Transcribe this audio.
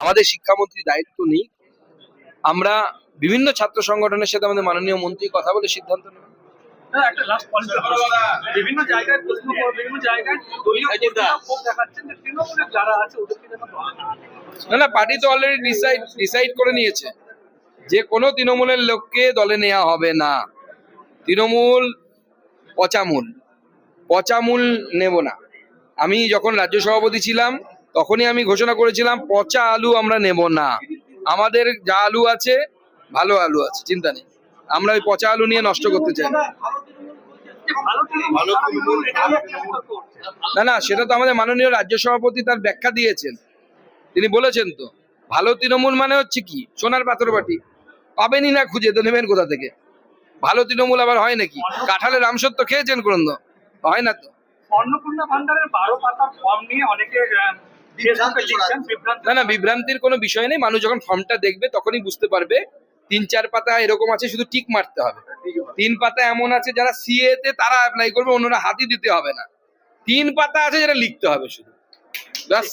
আমাদের শিক্ষামন্ত্রী দায়িত্ব নেই, আমরা বিভিন্ন ছাত্র সংগঠনের সাথে আমাদের মাননীয় মন্ত্রী কথা বলে সিদ্ধান্ত নেব। একটা লাস্ট পয়েন্ট, বিভিন্ন জায়গায় প্রশ্ন বিভিন্ন জায়গায় দলীয় ক্ষোভ দেখাচ্ছেন যে তৃণমূলের যারা আছে ওদেরকে যেন না, পার্টি তো অলরেডি ডিসাইড করে নিয়েছে যে কোনো তৃণমূলের লোককে দলে নেওয়া হবে না। তৃণমূল পচামূল নেব না। আমি যখন রাজ্য সভাপতি ছিলাম তখনই আমি ঘোষণা করেছিলাম পচা আলু আমরা নেব না। আমাদের যা আলু আছে ভালো আলু আছে, চিন্তা নেই। আমরা ওই পচা আলু নিয়ে নষ্ট করতে চাই না। না, সেটা তো আমাদের মাননীয় রাজ্য সভাপতি তার ব্যাখ্যা দিয়েছেন। তিনি বলেছেন তো ভালো তৃণমূল মানে হচ্ছে কি, সোনার পাথর বাটি পাবেনই না, খুঁজে তো নেবেন কোথা থেকে। ভালো তৃণমূল আবার হয় নাকি? কাঁঠালের আমসত্ব খেয়েছেন কোনদিন? হয় না তো। অন্নপূর্ণা ভান্ডারের 12 পাতা ফর্ম নিয়ে অনেকে না, বিভ্রান্তির কোনো বিষয় নেই। মানুষ যখন ফর্মটা দেখবে তখনই বুঝতে পারবে। 3-4 পাতা এরকম আছে, শুধু টিক মারতে হবে। 3 পাতা এমন আছে যারা সিএ তে তারা অ্যাপ্লাই করবে, অন্যরা হাতই দিতে হবে না। 3 পাতা আছে যেটা লিখতে হবে শুধু, ব্যাস।